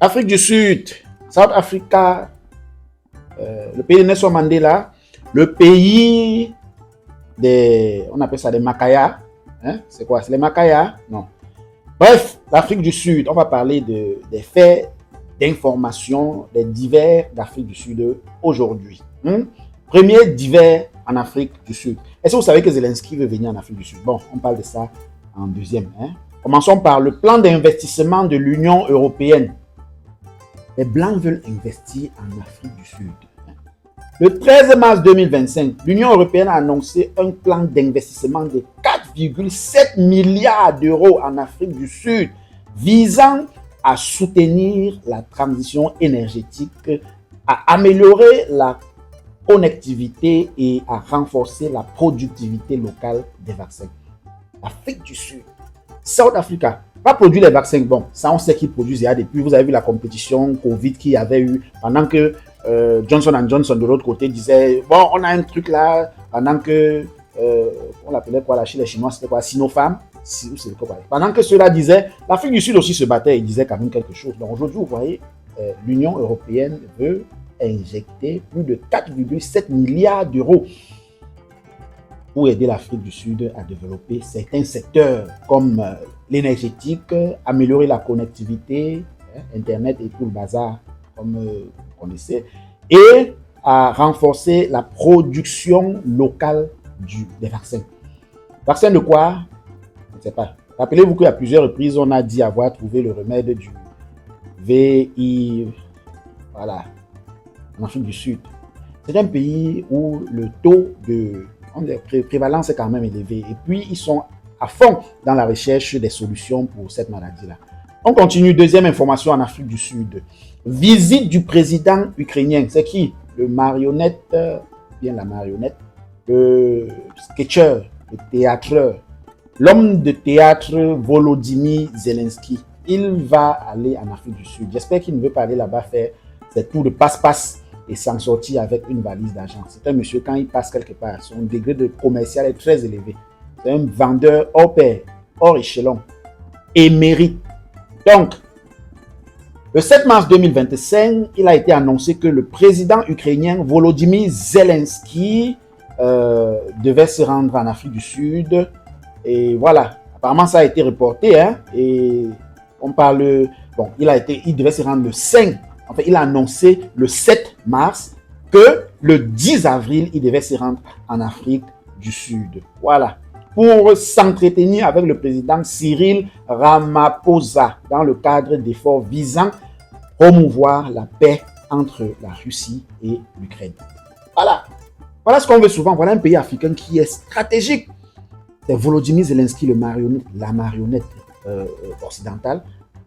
Afrique du Sud, South Africa, le pays de Nelson Mandela, le pays on appelle ça des Makaya. Hein? C'est quoi? C'est les Makaya? Non. Bref, l'Afrique du Sud, on va parler des faits, d'informations, des divers d'Afrique du Sud aujourd'hui. Premier divers en Afrique du Sud. Est-ce que vous savez que Zelensky veut venir en Afrique du Sud? Bon, on parle de ça en deuxième. Commençons par le plan d'investissement de l'Union européenne. Les Blancs veulent investir en Afrique du Sud. Le 13 mars 2025, l'Union européenne a annoncé un plan d'investissement de 4,7 milliards d'euros en Afrique du Sud, visant à soutenir la transition énergétique, à améliorer la connectivité et à renforcer la productivité locale des vaccins. L'Afrique du Sud, South Africa, pas produire les vaccins. Bon, ça on sait qu'ils produisent déjà depuis. Vous avez vu la compétition Covid qu'il y avait eu pendant que Johnson & Johnson de l'autre côté disait bon, on a un truc là, pendant que on l'appelait quoi, chez les Chinois, c'était quoi, Sinopharm. Pendant que ceux-là disaient, l'Afrique du Sud aussi se battait, ils disaient quand même quelque chose. Donc aujourd'hui, vous voyez, l'Union européenne veut injecter plus de 4,7 milliards d'euros pour aider l'Afrique du Sud à développer certains secteurs comme l'énergétique, améliorer la connectivité, Internet et tout le bazar, comme vous connaissez, et à renforcer la production locale des vaccins. Vaccin de quoi? Je ne sais pas. Rappelez-vous qu'à plusieurs reprises, on a dit avoir trouvé le remède du VI, voilà, en Afrique du Sud. C'est un pays où le taux de prévalence est quand même élevé. Et puis, ils sont à fond dans la recherche des solutions pour cette maladie-là. On continue. Deuxième information en Afrique du Sud. Visite du président ukrainien. C'est qui? Le marionnette, bien la marionnette, le sketcher, le théâtreur, l'homme de théâtre Volodymyr Zelensky. Il va aller en Afrique du Sud. J'espère qu'il ne veut pas aller là-bas faire ses tours de passe-passe et s'en sortir avec une valise d'argent. C'est un monsieur, quand il passe quelque part, son degré de commercial est très élevé. C'est un vendeur hors pair, hors échelon, émérite. Donc, le 7 mars 2025, il a été annoncé que le président ukrainien Volodymyr Zelensky devait se rendre en Afrique du Sud. Et voilà, apparemment ça a été reporté. Et on parle, bon, il devait se rendre le 5. En fait, il a annoncé le 7 mars que le 10 avril, il devait se rendre en Afrique du Sud. Voilà. Pour s'entretenir avec le président Cyril Ramaphosa dans le cadre d'efforts visant à promouvoir la paix entre la Russie et l'Ukraine. Voilà. Voilà ce qu'on veut souvent. Voilà un pays africain qui est stratégique. C'est Volodymyr Zelensky, la marionnette occidentale.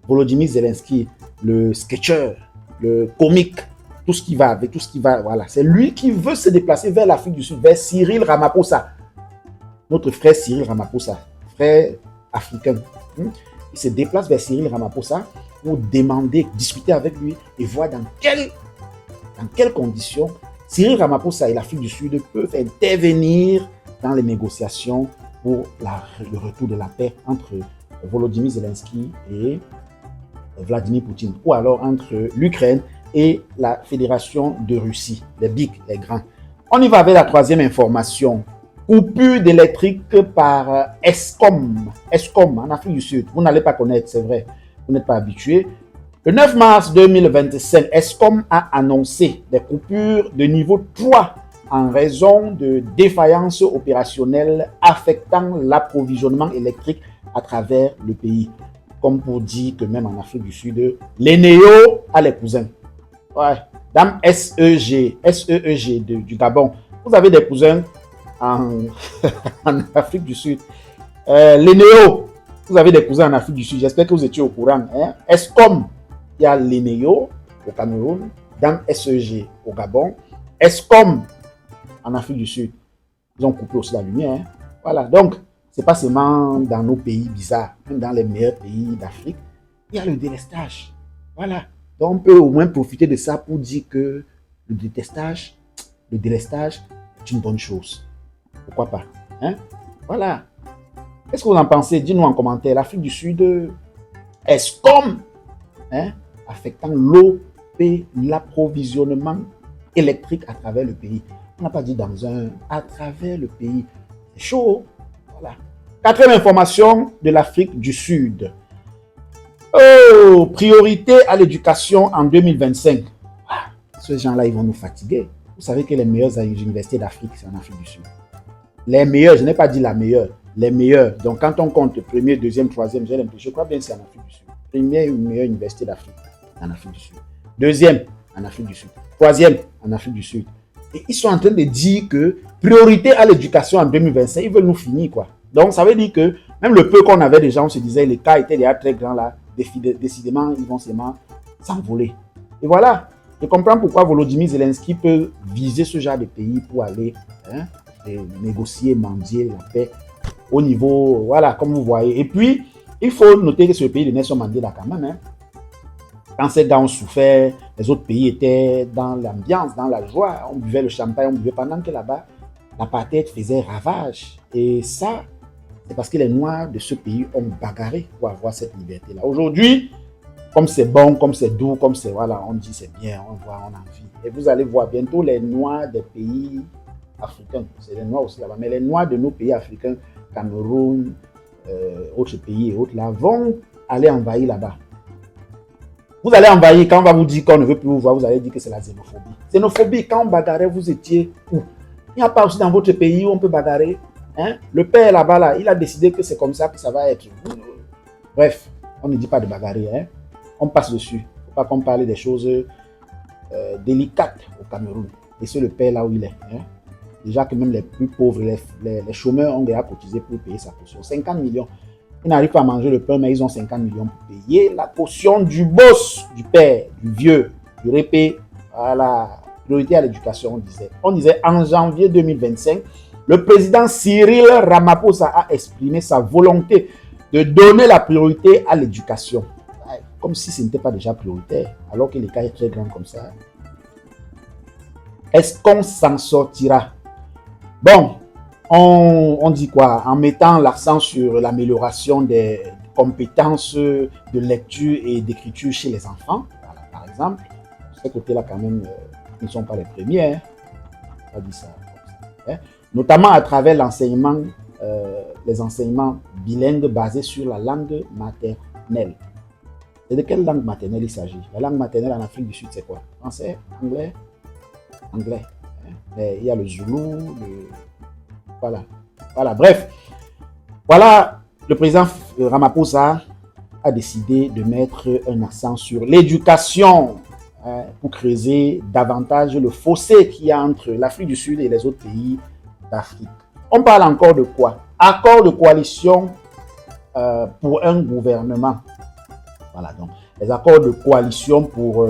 Volodymyr Zelensky, le sketcher, le comique, tout ce qui va avec, tout ce qui va, voilà. C'est lui qui veut se déplacer vers l'Afrique du Sud, vers Cyril Ramaphosa. Notre frère Cyril Ramaphosa, frère africain. Il se déplace vers Cyril Ramaphosa pour demander, discuter avec lui et voir dans quelles conditions Cyril Ramaphosa et l'Afrique du Sud peuvent intervenir dans les négociations pour le retour de la paix entre Volodymyr Zelensky et Vladimir Poutine, ou alors entre l'Ukraine et la Fédération de Russie, les big, les grands. On y va avec la troisième information. Coupure d'électrique par Eskom en Afrique du Sud. Vous n'allez pas connaître, c'est vrai, vous n'êtes pas habitué. Le 9 mars 2025, Eskom a annoncé des coupures de niveau 3 en raison de défaillances opérationnelles affectant l'approvisionnement électrique à travers le pays. Comme pour dire que même en Afrique du Sud, les néo a les cousins. Ouais. Dame SEG du Gabon. Vous avez des cousins en Afrique du Sud. Les néo, vous avez des cousins en Afrique du Sud. J'espère que vous étiez au courant. Eskom, il y a les néo au Cameroun. Dame SEG au Gabon. Eskom en Afrique du Sud. Ils ont coupé aussi la lumière. Voilà. Donc, c'est pas seulement dans nos pays bizarres, même dans les meilleurs pays d'Afrique, il y a le délestage. Voilà. Donc, on peut au moins profiter de ça pour dire que le délestage est une bonne chose. Pourquoi pas? Voilà. Qu'est-ce que vous en pensez? Dites-nous en commentaire. L'Afrique du Sud, Eskom, affectant l'eau et l'approvisionnement électrique à travers le pays. On n'a pas dit à travers le pays. C'est chaud. Voilà. Quatrième information de l'Afrique du Sud. Oh, priorité à l'éducation en 2025. Ces gens-là, ils vont nous fatiguer. Vous savez que les meilleures universités d'Afrique, c'est en Afrique du Sud. Les meilleures, je n'ai pas dit la meilleure, les meilleures. Donc, quand on compte premier, deuxième, troisième, je crois bien que c'est en Afrique du Sud. Première meilleure université d'Afrique, en Afrique du Sud. Deuxième, en Afrique du Sud. Troisième, en Afrique du Sud. Et ils sont en train de dire que priorité à l'éducation en 2025, ils veulent nous finir, quoi. Donc, ça veut dire que même le peu qu'on avait déjà, on se disait, les cas étaient déjà très grands là. Décidément, ils vont seulement s'envoler. Et voilà. Je comprends pourquoi Volodymyr Zelensky peut viser ce genre de pays pour aller négocier, mendier la paix au niveau, voilà, comme vous voyez. Et puis, il faut noter que c'est le pays de Nelson Mandela quand même. Quand ces gars ont souffert, les autres pays étaient dans l'ambiance, dans la joie. On buvait le champagne, on buvait pendant que là-bas, l'apartheid faisait ravage. Et ça, c'est parce que les Noirs de ce pays ont bagarré pour avoir cette liberté-là. Aujourd'hui, comme c'est bon, comme c'est doux, comme c'est, voilà, on dit c'est bien, on voit, on a envie. Et vous allez voir bientôt les Noirs des pays africains, c'est les Noirs aussi là-bas, mais les Noirs de nos pays africains, Cameroun, autres pays et autres là, vont aller envahir là-bas. Vous allez envahir, quand on va vous dire qu'on ne veut plus vous voir, vous allez dire que c'est la xénophobie. Xénophobie, quand on bagarrait, vous étiez où? Il n'y a pas aussi dans votre pays où on peut bagarrer. Hein? Le père là-bas, là, il a décidé que c'est comme ça que ça va être. Bref, on ne dit pas de bagarrer, hein? On passe dessus. Il ne faut pas qu'on parle des choses délicates au Cameroun. Et c'est le père là où il est. Hein? Déjà que même les plus pauvres, les chômeurs ont déjà cotisé pour payer sa caution. 50 millions. Ils n'arrivent pas à manger le pain, mais ils ont 50 millions pour payer la caution du boss, du père, du vieux, du répé. Voilà. Priorité à l'éducation, on disait. On disait en janvier 2025, le président Cyril Ramaphosa a exprimé sa volonté de donner la priorité à l'éducation. Comme si ce n'était pas déjà prioritaire, alors que l'écart est très grand comme ça. Est-ce qu'on s'en sortira? Bon, on dit quoi? En mettant l'accent sur l'amélioration des compétences de lecture et d'écriture chez les enfants, voilà, par exemple. De ce côté-là, quand même, ils ne sont pas les premiers. Hein. On va dire ça. Hein. Notamment à travers l'enseignement, les enseignements bilingues basés sur la langue maternelle. Et de quelle langue maternelle il s'agit? La langue maternelle en Afrique du Sud, c'est quoi? Français? Anglais? Anglais. Mais il y a le Zoulou, Voilà. Voilà, bref. Voilà, le président Ramaphosa a décidé de mettre un accent sur l'éducation pour creuser davantage le fossé qu'il y a entre l'Afrique du Sud et les autres pays d'Afrique. On parle encore de quoi? Accord de coalition pour un gouvernement. Voilà, donc les accords de coalition pour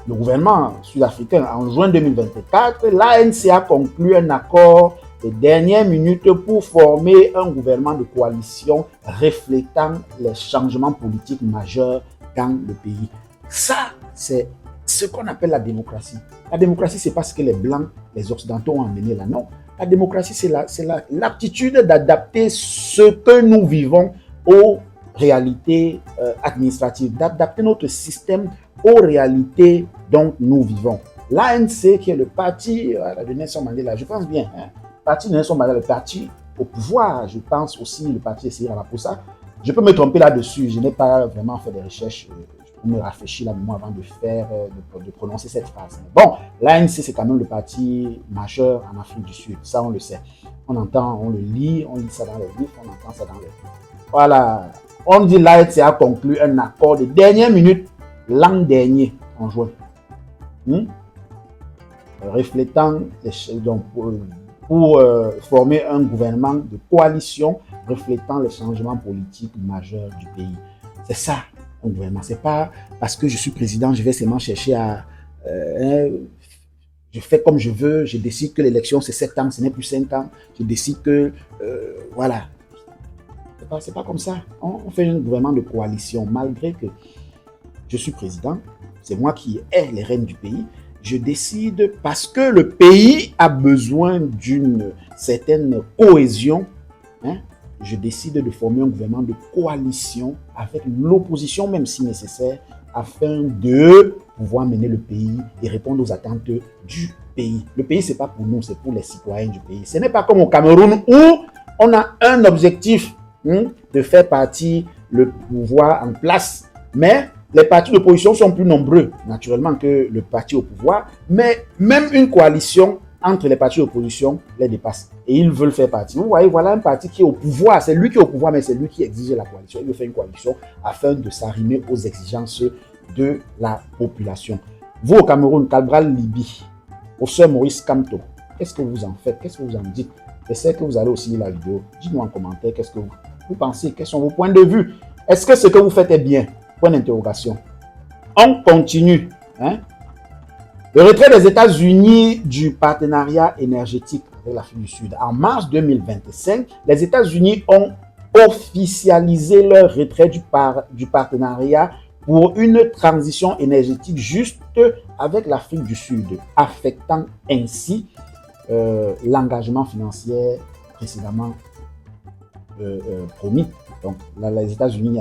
le gouvernement sud-africain en juin 2024, l'ANC a conclu un accord de dernière minute pour former un gouvernement de coalition reflétant les changements politiques majeurs dans le pays. Ça, c'est ce qu'on appelle la démocratie. La démocratie, c'est pas ce que les Blancs, les Occidentaux ont amené là, non. La démocratie, c'est l'aptitude d'adapter ce que nous vivons aux réalités administratives, d'adapter notre système aux réalités dont nous vivons. L'ANC, qui est le parti de Nelson Mandela, je pense bien, hein, le parti de Nelson Mandela, le parti au pouvoir, je pense aussi le parti de Cyril Ramaphosa. Je peux me tromper là-dessus, je n'ai pas vraiment fait des recherches pour me rafraîchir la mémoire avant de prononcer cette phrase. Bon, l'ANC, c'est quand même le parti majeur en Afrique du Sud, ça on le sait. On entend, on le lit, on lit ça dans les livres, on entend ça dans les... Voilà. On dit l'ANC a conclu un accord de dernière minute l'an dernier, en juin. Reflétant, donc, pour former un gouvernement de coalition reflétant les changements politiques majeurs du pays. C'est ça, un gouvernement. C'est pas parce que je suis président, je vais seulement chercher à... je fais comme je veux, je décide que l'élection c'est 7 ans, ce n'est plus 5 ans. Je décide que... voilà. C'est pas comme ça. On fait un gouvernement de coalition, malgré que je suis président, c'est moi qui ai les rênes du pays. Je décide parce que le pays a besoin d'une certaine cohésion. Hein? je décide de former un gouvernement de coalition avec l'opposition, même si nécessaire, afin de pouvoir mener le pays et répondre aux attentes du pays. Le pays, ce n'est pas pour nous, c'est pour les citoyens du pays. Ce n'est pas comme au Cameroun où on a un objectif de faire partie le pouvoir en place, mais les partis d'opposition sont plus nombreux, naturellement, que le parti au pouvoir, mais même une coalition entre les partis d'opposition les dépasse. Et ils veulent faire partie. Vous voyez, voilà un parti qui est au pouvoir. C'est lui qui est au pouvoir, mais c'est lui qui exige la coalition. Il veut faire une coalition afin de s'arrimer aux exigences de la population. Vous, au Cameroun, Cabral Libi, au Sir Maurice Kamto, qu'est-ce que vous en faites? Qu'est-ce que vous en dites? J'essaie que vous allez aussi lire la vidéo. Dites-nous en commentaire qu'est-ce que vous pensez, quels sont vos points de vue. Est-ce que ce que vous faites est bien? Point d'interrogation. On continue. Le retrait des États-Unis du partenariat énergétique avec l'Afrique du Sud. En mars 2025, les États-Unis ont officialisé leur retrait du partenariat pour une transition énergétique juste avec l'Afrique du Sud, affectant ainsi l'engagement financier précédemment promis. Donc, là, les États-Unis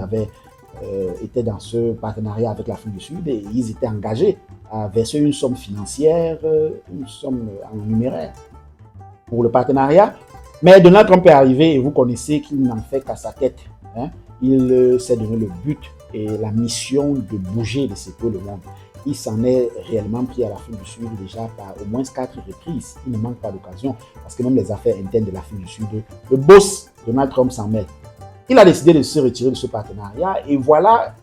étaient dans ce partenariat avec l'Afrique du Sud et ils étaient engagés à verser une somme financière, une somme en numéraire pour le partenariat. Mais Donald Trump est arrivé et vous connaissez qu'il n'en fait qu'à sa tête. Il s'est donné le but et la mission de bouger, de secouer le monde. Il s'en est réellement pris à l'Afrique du Sud déjà par au moins 4 reprises. Il ne manque pas d'occasion parce que même les affaires internes de l'Afrique du Sud, le boss Donald Trump s'en mêle. Il a décidé de se retirer de ce partenariat et voilà,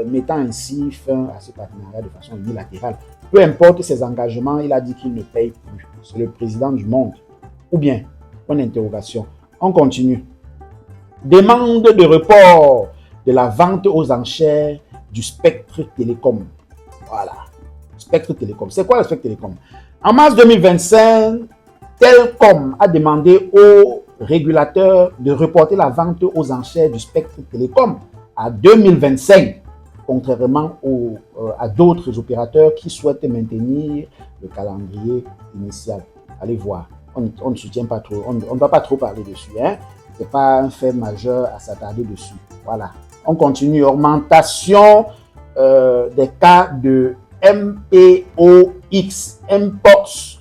mettant ainsi fin à ce partenariat de façon unilatérale. Peu importe ses engagements, il a dit qu'il ne paye plus. C'est le président du monde. Ou bien, point d'interrogation. On continue. Demande de report de la vente aux enchères du spectre télécom. Voilà. Spectre télécom. C'est quoi le spectre télécom? En mars 2025, Telcom a demandé aux régulateurs de reporter la vente aux enchères du spectre télécom à 2025, contrairement à d'autres opérateurs qui souhaitent maintenir le calendrier initial. Allez voir. On ne soutient pas trop, on ne va pas trop parler dessus. Ce n'est pas un fait majeur à s'attarder dessus. Voilà. On continue. Augmentation des cas de MPOX, Mpox,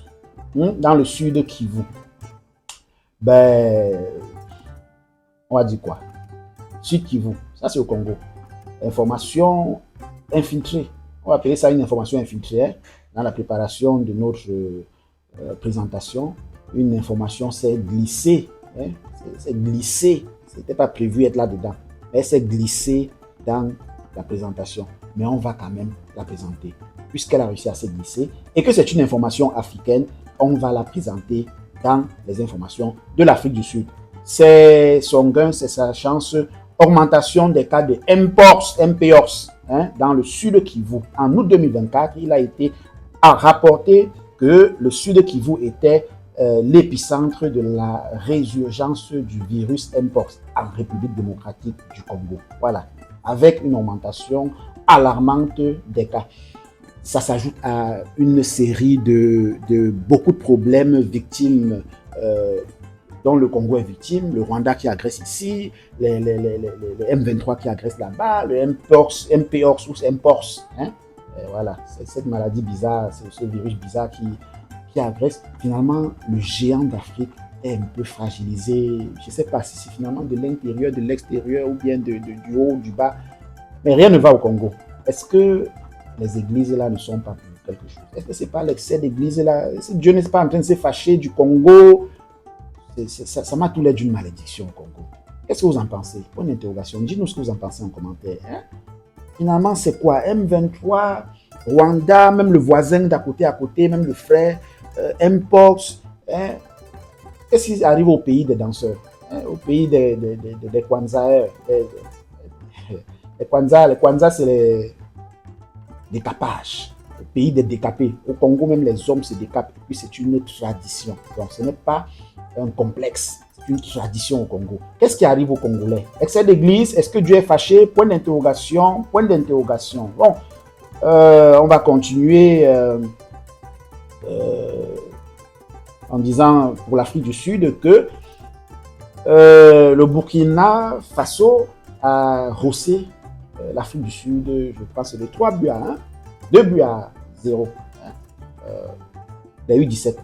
dans le sud Kivu. Ben, on va dire quoi? Sud Kivu, ça c'est au Congo. Information infiltrée. On va appeler ça une information infiltrée dans la préparation de notre présentation. Une information s'est glissée. C'est glissé. Ce n'était pas prévu être là-dedans. Elle s'est glissée dans la présentation. Mais on va quand même la présenter. Puisqu'elle a réussi à se glisser et que c'est une information africaine, on va la présenter dans les informations de l'Afrique du Sud. C'est son gain, c'est sa chance. Augmentation des cas de Mpox, dans le sud Kivu. En août 2024, il a été rapporté que le sud Kivu était l'épicentre de la résurgence du virus Mpox en République démocratique du Congo. Voilà, avec une augmentation alarmante des cas. Ça s'ajoute à une série de beaucoup de problèmes victimes dont le Congo est victime, le Rwanda qui agresse ici, les M23 qui agressent là-bas, le Mpox ou Mpox. Voilà, c'est cette maladie bizarre, c'est ce virus bizarre qui agresse. Finalement, le géant d'Afrique est un peu fragilisé. Je ne sais pas si c'est finalement de l'intérieur, de l'extérieur ou bien du haut, du bas. Mais rien ne va au Congo. Est-ce que les églises là ne sont pas pour quelque chose? Est-ce que ce n'est pas l'excès d'églises là? Dieu n'est pas en train de se fâcher du Congo? Ça m'a tout l'air d'une malédiction au Congo. Qu'est-ce que vous en pensez? Point d'interrogation. Dites-nous ce que vous en pensez en commentaire. Finalement, c'est quoi? M23, Rwanda, même le voisin d'à côté, même le frère, Mpox. Qu'est-ce qui arrive au pays des danseurs? Au pays des Kwanzaa. Les Kwanzaa, c'est les décapages. Le pays des décapés. Au Congo, même les hommes se décapent. Et puis, c'est une tradition. Donc, ce n'est pas un complexe. C'est une tradition au Congo. Qu'est-ce qui arrive aux Congolais? Excès d'église? Est-ce que Dieu est fâché? Point d'interrogation. Point d'interrogation. Bon, on va continuer en disant pour l'Afrique du Sud que Le Burkina Faso a rossé l'Afrique du Sud, je pense, de 3 buts à 1, 2 buts à 0. Il y a eu 17.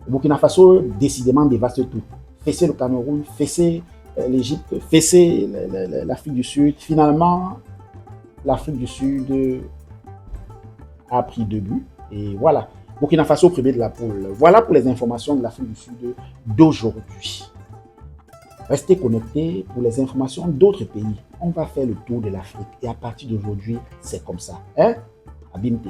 Le Burkina Faso, décidément, dévaste tout. Fesser le Cameroun, fesser l'Égypte, fesser l'Afrique du Sud. Finalement, l'Afrique du Sud a pris 2 buts. Et voilà. Burkina Faso, premier de la poule. Voilà pour les informations de l'Afrique du Sud d'aujourd'hui. Restez connectés pour les informations d'autres pays. On va faire le tour de l'Afrique. Et à partir d'aujourd'hui, c'est comme ça. Hein? Abimte.